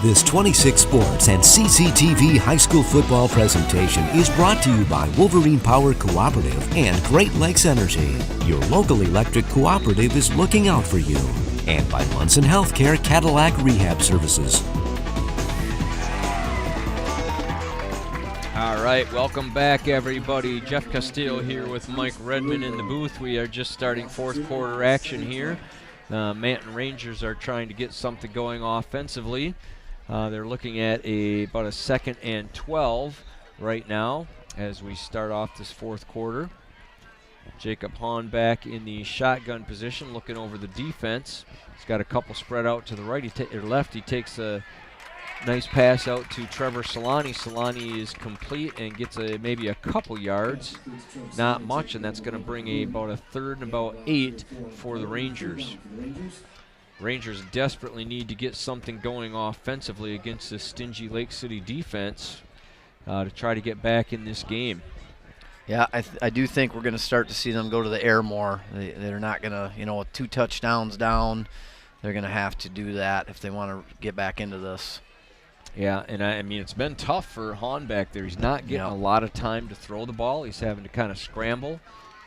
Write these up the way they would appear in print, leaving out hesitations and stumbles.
This 26 Sports and CCTV high school football presentation is brought to you by Wolverine Power Cooperative and Great Lakes Energy. Your local electric cooperative is looking out for you. And by Munson Healthcare Cadillac Rehab Services. All right, welcome back, everybody. Jeff Castillo here with Mike Redmond in the booth. We are just starting fourth quarter action here. Manton Rangers are trying to get something going offensively. They're looking at about a 2nd and 12 right now as we start off this fourth quarter. Jacob Hahn back in the shotgun position, looking over the defense. He's got a couple spread out to the right or left. He takes a nice pass out to Trevor Solani. Solani is complete and gets maybe a couple yards, not much, and that's going to bring about a 3rd and about 8 for the Rangers. Rangers desperately need to get something going offensively against this stingy Lake City defense to try to get back in this game. Yeah, I do think we're going to start to see them go to the air more. They're not going to, with 2 touchdowns down, they're going to have to do that if they want to get back into this. Yeah, and I mean, it's been tough for Hahn back there. He's not getting a lot of time to throw the ball. He's having to kind of scramble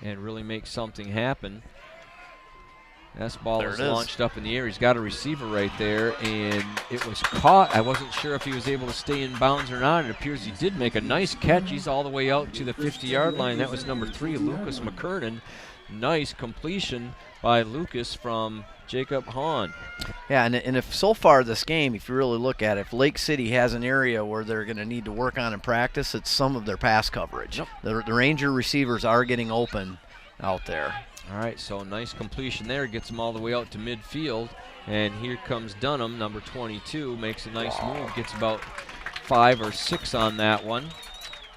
and really make something happen. This ball is launched up in the air. He's got a receiver right there, and it was caught. I wasn't sure if he was able to stay in bounds or not. It appears he did make a nice catch. He's all the way out to the 50-yard line. That was number 3, Lucas McKernan. Nice completion by Lucas from Jacob Hahn. Yeah, and if so far this game, if you really look at it, if Lake City has an area where they're going to need to work on in practice, it's some of their pass coverage. Yep. The Ranger receivers are getting open out there. All right, so nice completion there. Gets them all the way out to midfield. And here comes Dunham, number 22, makes a nice move. Gets about 5 or 6 on that one.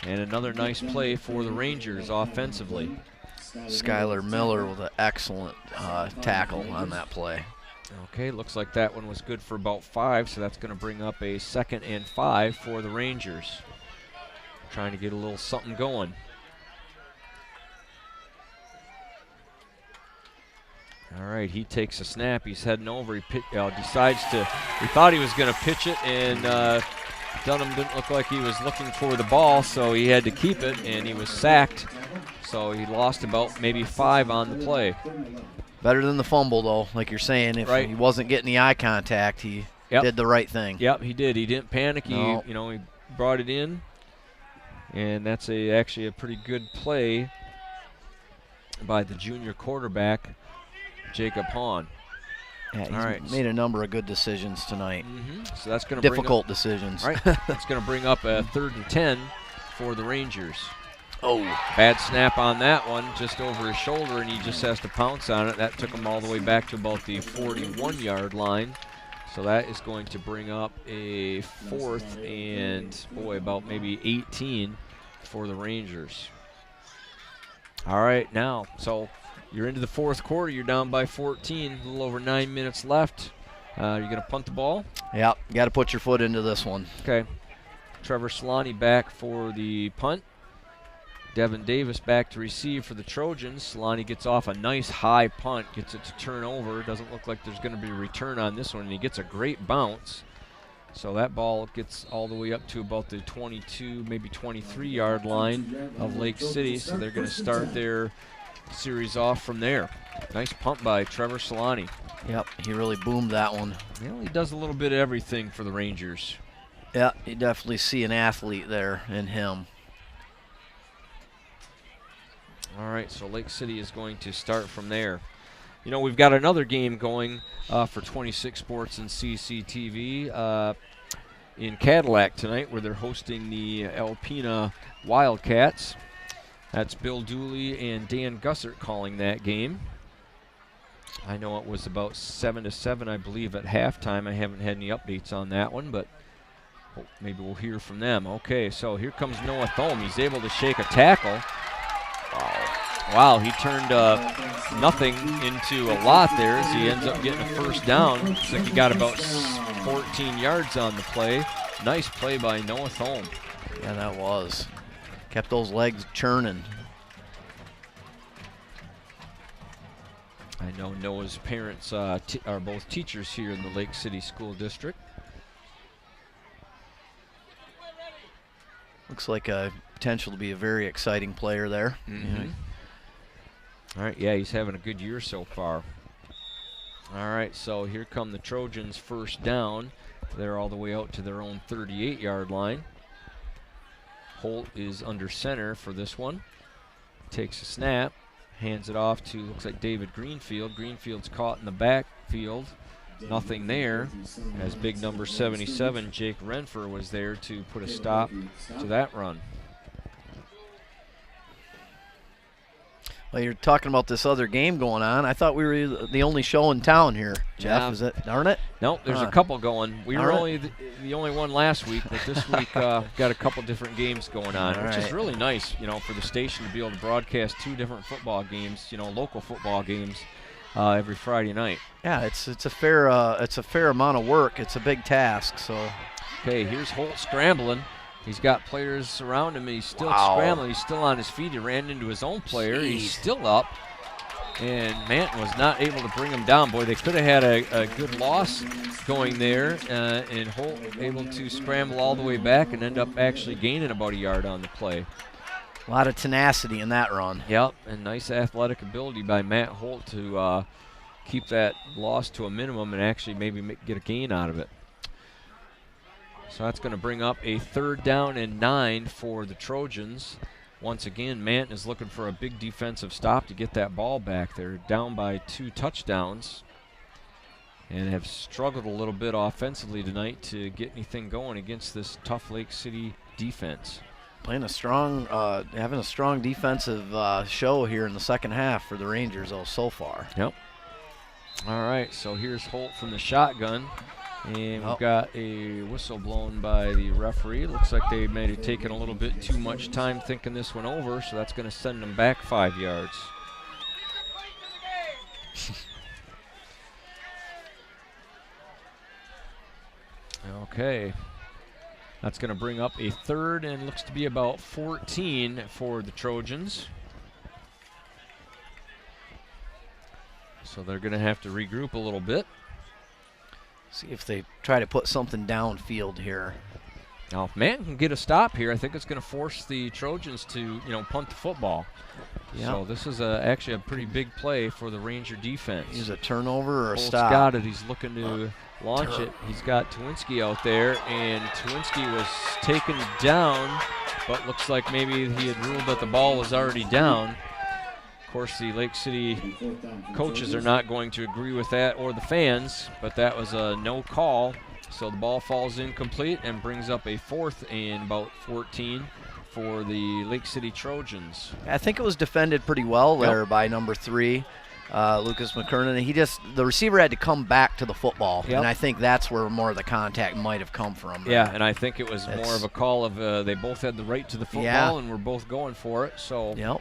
And another nice play for the Rangers offensively. Skylar Miller with an excellent tackle on that play. Okay, looks like that one was good for about 5, so that's going to bring up a 2nd and 5 for the Rangers. Trying to get a little something going. All right, he takes a snap. He's heading over. He thought he was going to pitch it, and Dunham didn't look like he was looking for the ball, so he had to keep it, and he was sacked. So he lost about maybe 5 on the play. Better than the fumble, though, like you're saying. If he wasn't getting the eye contact, he did the right thing. Yep, he did. He didn't panic. No. He brought it in, and that's actually a pretty good play by the junior quarterback, Jacob Hahn. Yeah, he's made a number of good decisions tonight. So that's going to difficult decisions. Right. That's going to bring up a 3rd and 10 for the Rangers. Oh, bad snap on that one, just over his shoulder, and he just has to pounce on it. That took him all the way back to about the 41-yard line. So that is going to bring up a 4th and, about maybe 18 for the Rangers. All right, now, so you're into the fourth quarter. You're down by 14, a little over 9 minutes left. You're going to punt the ball? Yeah, you got to put your foot into this one. Okay. Trevor Solani back for the punt. Devin Davis back to receive for the Trojans. Solani gets off a nice high punt, gets it to turn over. Doesn't look like there's going to be a return on this one, and he gets a great bounce. So that ball gets all the way up to about the 22, maybe 23-yard line of Lake City, so they're going to start their series off from there. Nice punt by Trevor Solani. Yep, he really boomed that one. Well, he does a little bit of everything for the Rangers. Yeah, you definitely see an athlete there in him. All right, so Lake City is going to start from there. We've got another game going for 26 Sports and CCTV in Cadillac tonight, where they're hosting the Alpena Wildcats. That's Bill Dooley and Dan Gussert calling that game. I know it was about 7-7, I believe, at halftime. I haven't had any updates on that one, but maybe we'll hear from them. Okay, so here comes Noah Thome. He's able to shake a tackle. Wow, he turned nothing into a lot there as he ends up getting a first down. Looks like he got about 14 yards on the play. Nice play by Noah Thome. Yeah, that was. Kept those legs churning. I know Noah's parents are both teachers here in the Lake City School District. Looks like a potential to be a very exciting player there. All right, yeah, he's having a good year so far. All right, so here come the Trojans first down. They're all the way out to their own 38-yard line. Holt is under center for this one. Takes a snap, hands it off to, looks like David Greenfield. Greenfield's caught in the backfield. Nothing there, as big number 77, Jake Renfer, was there to put a stop to that run. Well, you're talking about this other game going on. I thought we were the only show in town here, Jeff. Yeah. Is it? Darn it. Nope, there's a couple going. We were only the only one last week, but this week got a couple different games going on, which is really nice, you know, for the station to be able to broadcast 2 different football games, you know, local football games every Friday night. Yeah, it's a fair amount of work. It's a big task. So. Okay, here's Holt scrambling. He's got players around him. He's still scrambling. He's still on his feet. He ran into his own player. Jeez. He's still up. And Manton was not able to bring him down. Boy, they could have had a good loss going there. And Holt able to scramble all the way back and end up actually gaining about a yard on the play. A lot of tenacity in that run. Yep, and nice athletic ability by Matt Holt to keep that loss to a minimum and actually maybe get a gain out of it. So that's going to bring up a 3rd down and 9 for the Trojans. Once again, Manton is looking for a big defensive stop to get that ball back. They're down by 2 touchdowns and have struggled a little bit offensively tonight to get anything going against this tough Lake City defense. Playing a strong, having a strong defensive show here in the second half for the Rangers, though, so far. Yep. All right, so here's Holt from the shotgun. And we've got a whistle blown by the referee. Looks like they may have taken a little bit too much time thinking this one over, so that's going to send them back 5 yards. Okay. That's going to bring up a 3rd and looks to be about 14 for the Trojans. So they're going to have to regroup a little bit. See if they try to put something downfield here. Now, if Manton can get a stop here, I think it's going to force the Trojans to, you know, punt the football. Yep. So this is actually a pretty big play for the Ranger defense. Is a turnover or a Holt's stop? Got it. He's looking to launch it. He's got Twinski out there, and Twinski was taken down, but looks like maybe he had ruled that the ball was already down. Of course, the Lake City coaches are not going to agree with that, or the fans, but that was a no call. So the ball falls incomplete and brings up a 4th and about 14 for the Lake City Trojans. I think it was defended pretty well there by number 3, Lucas McKernan. The receiver had to come back to the football, and I think that's where more of the contact might have come from. Yeah, and I think it was more of a call of they both had the right to the football and were both going for it. So. Yep.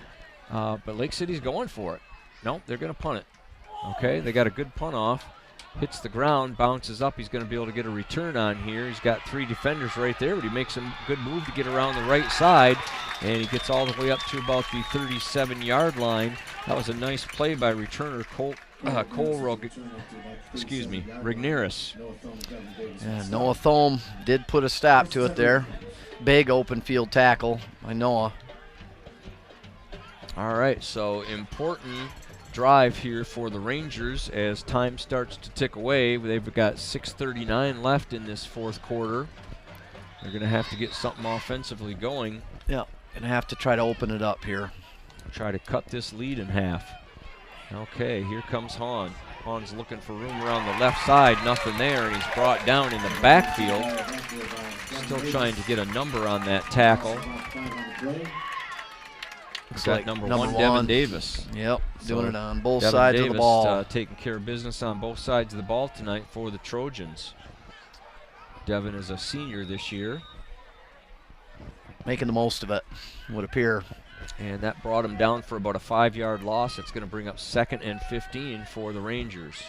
But Lake City's going for it. No, they're going to punt it. Okay, they got a good punt off. Hits the ground, bounces up. He's going to be able to get a return on here. He's got 3 defenders right there, but he makes a good move to get around the right side, and he gets all the way up to about the 37-yard line. That was a nice play by returner Rigneris. Yeah, Noah Thome did put a stop to it there. Big open field tackle by Noah. All right, so important drive here for the Rangers as time starts to tick away. They've got 6:39 left in this 4th quarter. They're going to have to get something offensively going. Yeah, going to have to try to open it up here. Try to cut this lead in half. Okay, here comes Hahn. Hahn's looking for room around the left side. Nothing there, and he's brought down in the backfield. Still trying to get a number on that tackle. Looks like number one, Devin Davis. Yep, doing it on both Devin sides Davis, of the ball. Taking care of business on both sides of the ball tonight for the Trojans. Devin is a senior this year. Making the most of it, would appear. And that brought him down for about a 5-yard loss. It's going to bring up 2nd and 15 for the Rangers.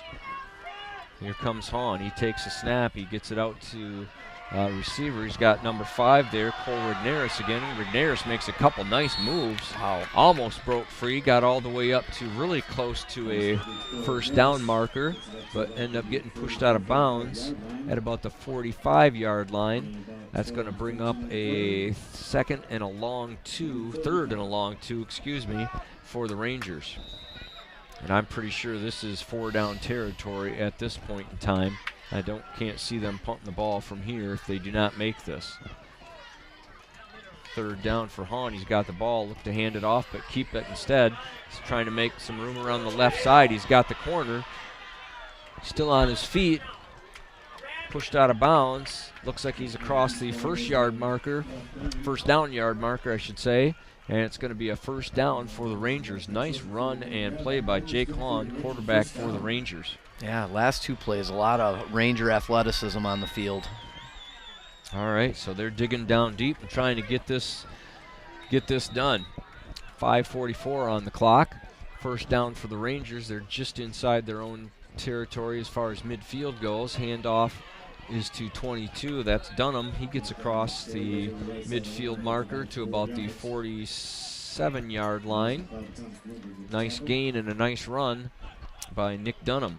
Here comes Hahn. He takes a snap. He gets it out to receiver. He's got number 5 there, Cole Rigneris again. Rigneris makes a couple nice moves. Wow. Almost broke free, got all the way up to really close to a first down marker, but ended up getting pushed out of bounds at about the 45-yard line. That's going to bring up a third and a long two, for the Rangers. And I'm pretty sure this is 4-down territory at this point in time. I can't see them punting the ball from here if they do not make this. 3rd down for Hahn. He's got the ball, look to hand it off, but keep it instead. He's trying to make some room around the left side. He's got the corner. Still on his feet. Pushed out of bounds. Looks like he's across the first down yard marker, I should say. And it's going to be a first down for the Rangers. Nice run and play by Jake Hahn, quarterback for the Rangers. Yeah, last 2 plays, a lot of Ranger athleticism on the field. All right, so they're digging down deep and trying to get this done. 5:44 on the clock. First down for the Rangers. They're just inside their own territory as far as midfield goes. Handoff is to 22. That's Dunham. He gets across the midfield marker to about the 47-yard line. Nice gain and a nice run by Nick Dunham.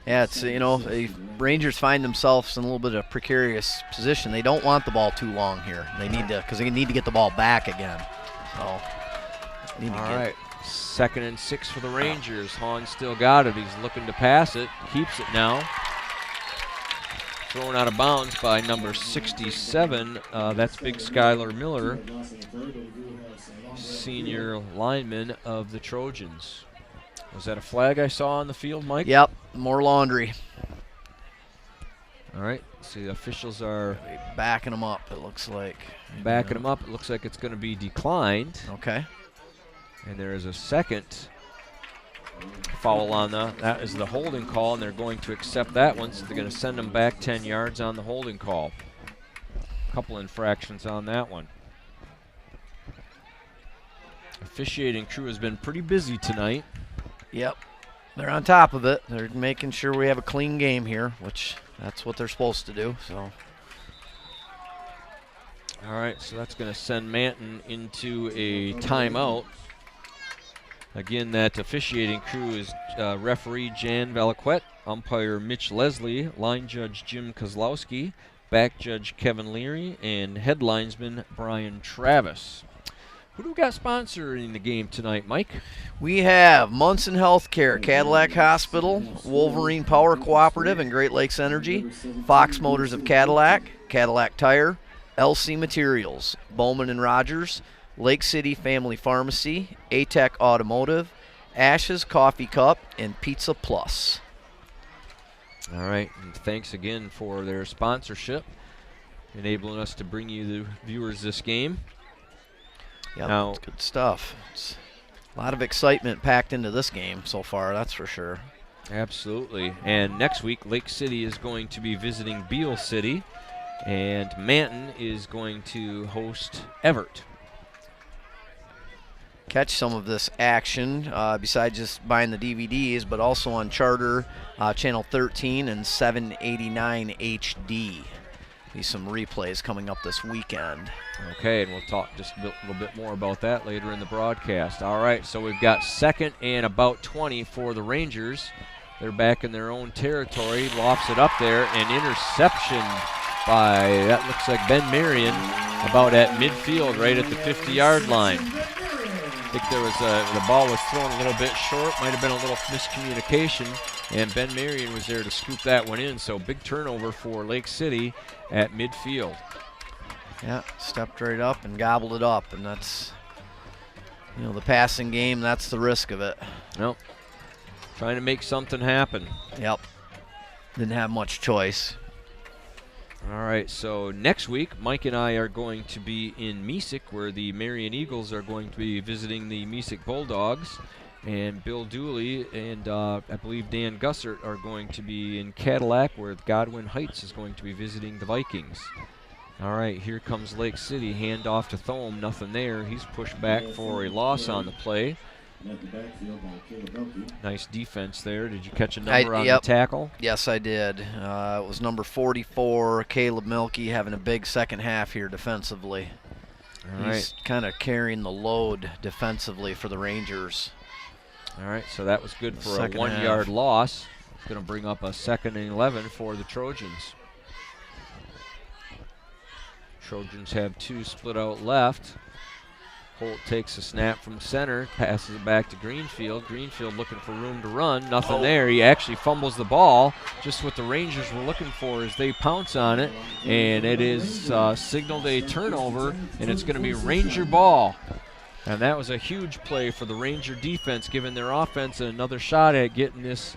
Yeah, it's, the Rangers find themselves in a little bit of a precarious position. They don't want the ball too long here. They need to, because they need to get the ball back again. So, all right, 2nd and 6 for the Rangers. Hahn still got it. He's looking to pass it. Keeps it now. Thrown out of bounds by number 67. That's big Skylar Miller, senior lineman of the Trojans. Was that a flag I saw on the field, Mike? Yep, more laundry. All right, so the officials are backing them up, it looks like. Backing them up. It looks like it's going to be declined. Okay. And there is a second foul on that is the holding call, and they're going to accept that one, so they're going to send them back 10 yards on the holding call. A couple infractions on that one. Officiating crew has been pretty busy tonight. Yep, they're on top of it. They're making sure we have a clean game here, which that's what they're supposed to do. So. All right, so that's going to send Manton into a timeout. Again, that officiating crew is referee Jan Valaquette, umpire Mitch Leslie, line judge Jim Kozlowski, back judge Kevin Leary, and head linesman Brian Travis. Who do we got sponsoring the game tonight, Mike? We have Munson Healthcare, Cadillac Hospital, Wolverine Power Cooperative and Great Lakes Energy, Fox Motors of Cadillac, Cadillac Tire, LC Materials, Bowman and Rogers, Lake City Family Pharmacy, ATEC Automotive, Ash's Coffee Cup, and Pizza Plus. All right, and thanks again for their sponsorship, enabling us to bring you the viewers this game. Yep, now, it's good stuff. It's a lot of excitement packed into this game so far, that's for sure. Absolutely. And next week, Lake City is going to be visiting Beale City, and Manton is going to host Everett. Catch some of this action besides just buying the DVDs, but also on Charter Channel 13 and 789 HD. Be some replays coming up this weekend. Okay, and we'll talk just a little bit more about that later in the broadcast. All right, so we've got 2nd and about 20 for the Rangers. They're back in their own territory, lofts it up there, and interception by, that looks like Ben Marion, about at midfield, right at the 50-yard line. I think there was the ball was thrown a little bit short, might have been a little miscommunication, and Ben Marion was there to scoop that one in. So big turnover for Lake City at midfield. Yeah, stepped right up and gobbled it up, and that's, the passing game, that's the risk of it. Nope. Trying to make something happen. Yep. Didn't have much choice. All right, so next week, Mike and I are going to be in Meesick, where the Marion Eagles are going to be visiting the Meesick Bulldogs. And Bill Dooley and I believe Dan Gussert are going to be in Cadillac, where Godwin Heights is going to be visiting the Vikings. All right, here comes Lake City. Hand off to Thome, nothing there. He's pushed back for a loss on the play. Nice defense there. Did you catch a number on the Yep. tackle? Yes, I did. It was number 44, Caleb Milkey, having a big second half here defensively. All right. He's kind of carrying the load defensively for the Rangers. All right, so that was good for a Second 1 half. yard loss. It's going to bring up a 2nd and 11 for the Trojans. Trojans have 2 split out left. Holt takes a snap from center, passes it back to Greenfield. Greenfield looking for room to run. Nothing there. He actually fumbles the ball. Just what the Rangers were looking for as they pounce on it. And it is signaled a turnover, and it's going to be Ranger ball. And that was a huge play for the Ranger defense, giving their offense another shot at getting this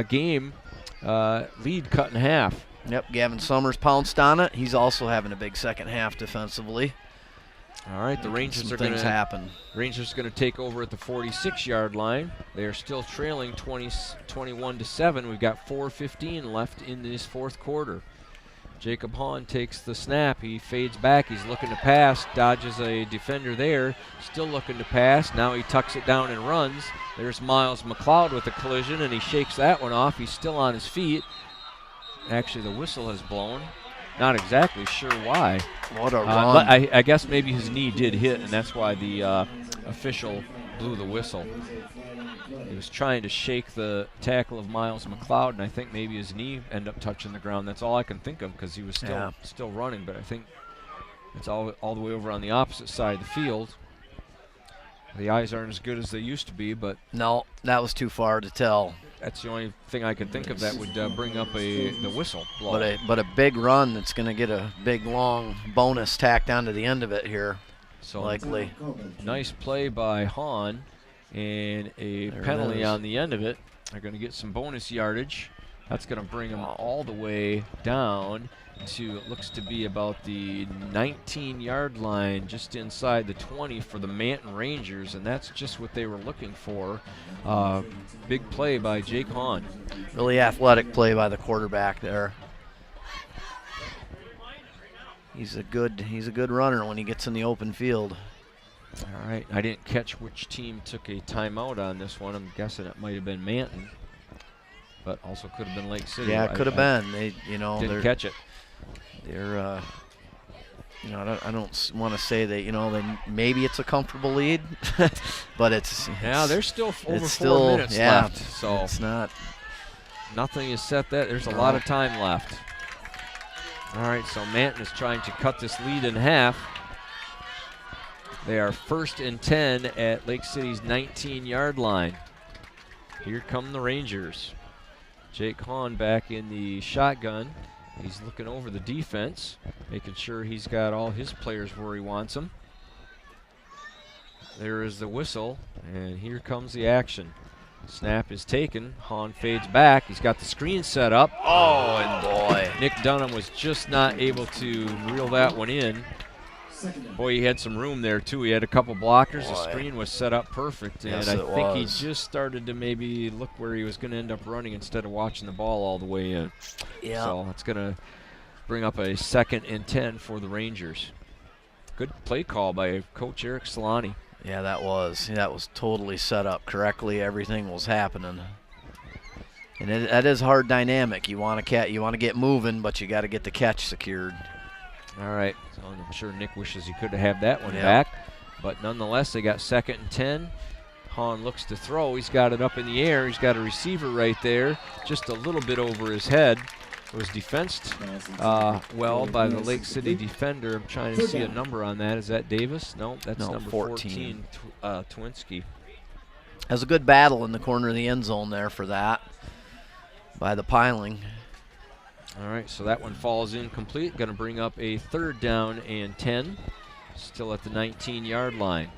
game lead cut in half. Yep, Gavin Summers pounced on it. He's also having a big second half defensively. All right, the Rangers Some are going things to happen. Rangers going to take over at the 46-yard line. They are still trailing 21-7. We've got 4:15 left in this fourth quarter. Jacob Hahn takes the snap. He fades back. He's looking to pass. Dodges a defender there. Still looking to pass. Now he tucks it down and runs. There's Miles McLeod with a collision, and he shakes that one off. He's still on his feet. Actually, the whistle has blown. Not exactly sure why. What a run. I guess maybe his knee did hit, and that's why the official blew the whistle. He was trying to shake the tackle of Miles McLeod, and I think maybe his knee ended up touching the ground. That's all I can think of because he was still running, but I think it's all the way over on the opposite side of the field. The eyes aren't as good as they used to be, but No, that was too far to tell. that's the only thing I could think of that would bring up the whistle blow. But a big run that's going to get a big, long bonus tacked onto the end of it here, So likely. nice play by Hahn, and a penalty on the end of it. They're going to get some bonus yardage. That's going to bring them all the way down to, it looks to be about the 19-yard line, just inside the 20 for the Manton Rangers, and that's just what they were looking for. Big play by Jake Hahn. Really athletic play by the quarterback there. He's a good runner when he gets in the open field. All right, I didn't catch which team took a timeout on this one. I'm guessing it might have been Manton, but also could have been Lake City. Yeah, it could have been. They, Didn't catch it. They're, I don't want to say that, they maybe it's a comfortable lead, but it's Yeah, there's still over it's 4 minutes left, so it's not. nothing is set that. There's a lot of time left. All right, so Manton is trying to cut this lead in half. They are 1st and 10 at Lake City's 19-yard line. Here come the Rangers. Jake Hahn back in the shotgun. He's looking over the defense, making sure he's got all his players where he wants them. There is the whistle, and here comes the action. Snap is taken. Hahn fades back. He's got the screen set up. Oh, and boy. Nick Dunham was just not able to reel that one in. Boy, he had some room there, too. He had a couple blockers. The screen was set up perfect, and Yes, I it think he was. just started to maybe look where he was going to end up running instead of watching the ball all the way in. Yeah. So that's going to bring up a 2nd and 10 for the Rangers. Good play call by Coach Eric Solani. Yeah, that was totally set up correctly. Everything was happening, and that is hard dynamic. You want to get moving, but you got to get the catch secured. All right, so I'm sure Nick wishes he could have had that one Yeah. back, but nonetheless, they got 2nd and 10. Hahn looks to throw. He's got it up in the air. He's got a receiver right there, just a little bit over his head. It was defensed well by the Lake City defender. I'm trying to see a number on that. Is that Davis? No, that's No, number 14, Twinsky. Has a good battle in the corner of the end zone there for that by the piling. All right, so that one falls incomplete. Going to bring up a 3rd down and 10. Still at the 19-yard line.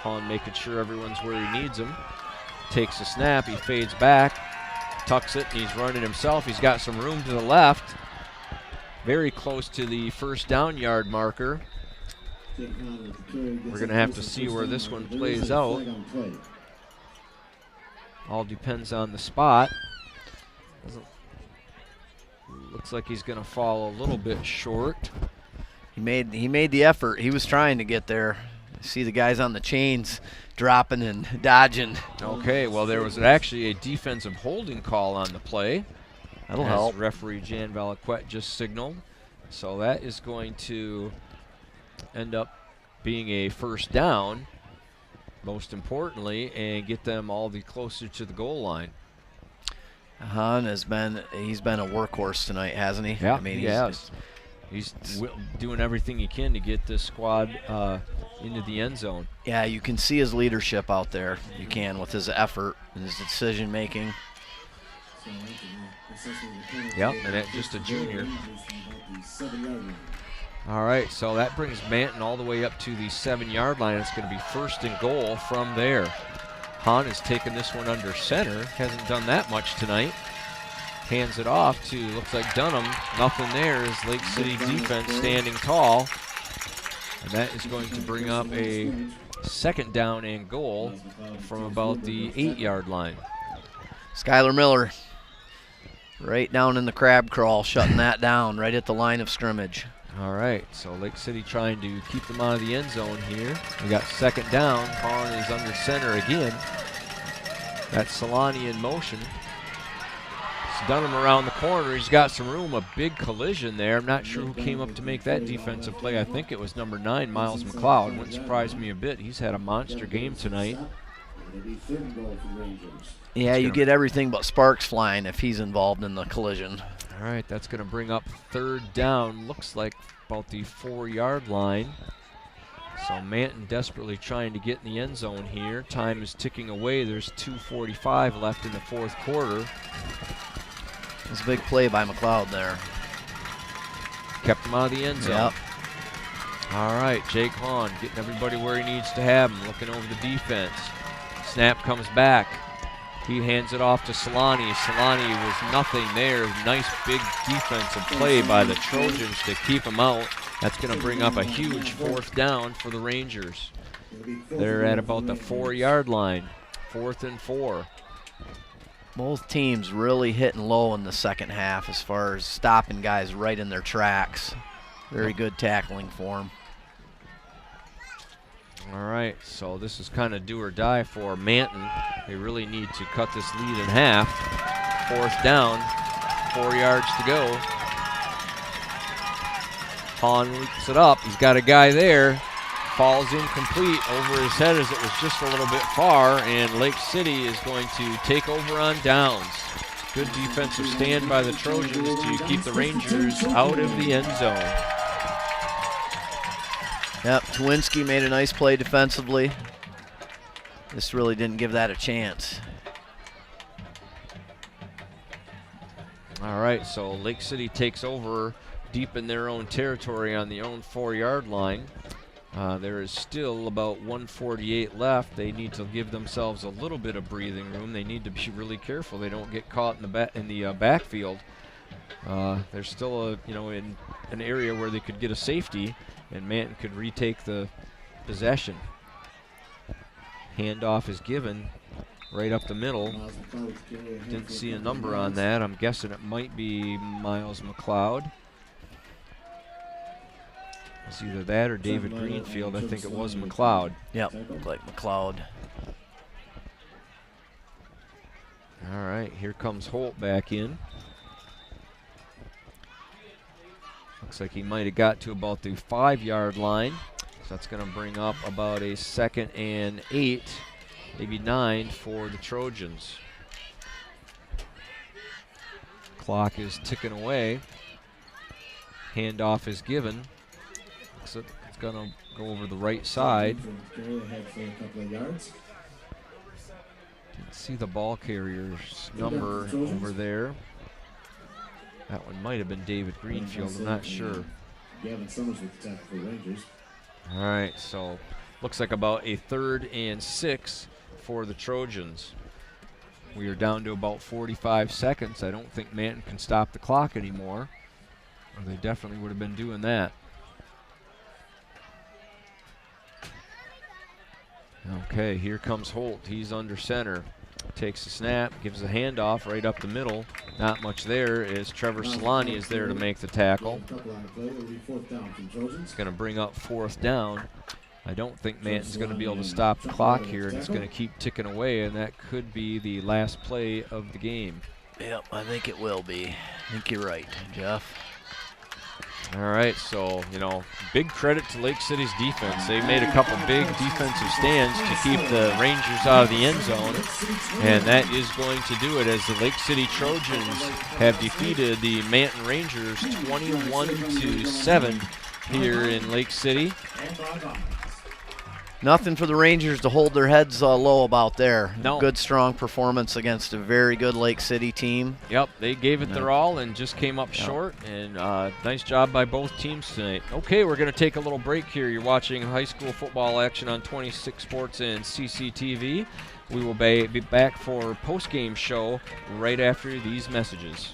Hahn making sure everyone's where he needs them. Takes a snap. He fades back. Tucks it. And he's running himself. He's got some room to the left. Very close to the 1st down yard marker. We're going to have to see where this one plays out. All depends on the spot. Looks like he's going to fall a little bit short. He made the effort. He was trying to get there. See the guys on the chains dropping and dodging. Okay, well, there was actually a defensive holding call on the play. That'll as help. Referee Jan Valaquette just signaled. So that is going to end up being a first down, most importantly, and get them all the closer to the goal line. Hahn he's been a workhorse tonight, hasn't he? Yeah, I mean, he has. He's doing everything he can to get this squad into the end zone. Yeah, you can see his leadership out there. You can, with his effort and his decision making. Yep, and that's just a junior. All right, so that brings Manton all the way up to the 7-yard line. It's going to be first and goal from there. Hahn has taken this one under center. Hasn't done that much tonight. Hands it off to, looks like Dunham. Nothing there is Lake City defense standing tall. And that is going to bring up a second down and goal from about the 8-yard line. Skylar Miller right down in the crab crawl, shutting that down right at the line of scrimmage. All right, so Lake City trying to keep them out of the end zone here. We got second down. Hahn is under center again. That's Solani in motion. It's Dunham around the corner. He's got some room. A big collision there. I'm not sure who came up to make that defensive play. I think it was number 9, Miles McLeod. Wouldn't surprise me a bit. He's had a monster game tonight. Yeah, you get everything but sparks flying if he's involved in the collision. All right, that's going to bring up third down. Looks like about the 4-yard line. So Manton desperately trying to get in the end zone here. Time is ticking away. There's 2:45 left in the fourth quarter. It was a big play by McLeod there. Kept him out of the end zone. Yep. All right, Jake Hahn getting everybody where he needs to have him, looking over the defense. Snap comes back. He hands it off to Solani. Solani was nothing there. Nice big defensive play by the Trojans to keep him out. That's going to bring up a huge fourth down for the Rangers. They're at about the 4-yard line. 4th and 4. Both teams really hitting low in the second half as far as stopping guys right in their tracks. Very good tackling for them. All right, so this is kind of do or die for Manton. They really need to cut this lead in half. 4th down, 4 yards to go. Hahn loops it up. He's got a guy there. Falls incomplete over his head as it was just a little bit far, and Lake City is going to take over on downs. Good defensive stand by the Trojans to keep the Rangers out of the end zone. Yep, Twinski made a nice play defensively. This really didn't give that a chance. All right, so Lake City takes over deep in their own territory on the own 4-yard line. There is still about 1:48 left. They need to give themselves a little bit of breathing room. They need to be really careful they don't get caught in the backfield. They're still in an area where they could get a safety, and Manton could retake the possession. Handoff is given right up the middle. Didn't see a number on that. I'm guessing it might be Miles McLeod. It's either that or David Greenfield. I think it was McLeod. Yep, looked like McLeod. All right, here comes Holt back in. Looks like he might have got to about the 5-yard line. So that's going to bring up about a 2nd and 8, maybe 9 for the Trojans. Clock is ticking away. Handoff is given. Looks like it's going to go over the right side. Didn't see the ball carrier's number over there. That one might have been David Greenfield. I'm not sure. All right, so looks like about a 3rd and 6 for the Trojans. We are down to about 45 seconds. I don't think Manton can stop the clock anymore, or they definitely would have been doing that. Okay, here comes Holt. He's under center. Takes the snap, gives the handoff right up the middle. Not much there as Trevor Solani is there to make the tackle. It's going to bring up 4th down. I don't think Manton's going to be able to stop the clock here, and it's going to keep ticking away, and that could be the last play of the game. Yep, I think it will be. I think you're right, Jeff. All right, so, big credit to Lake City's defense. They made a couple big defensive stands to keep the Rangers out of the end zone, and that is going to do it as the Lake City Trojans have defeated the Manton Rangers 21-7 here in Lake City. Nothing for the Rangers to hold their heads low about there. No. Good, strong performance against a very good Lake City team. Yep, they gave it their all and just came up short, and nice job by both teams tonight. Okay, we're going to take a little break here. You're watching high school football action on 26 Sports and CCTV. We will be back for post-game show right after these messages.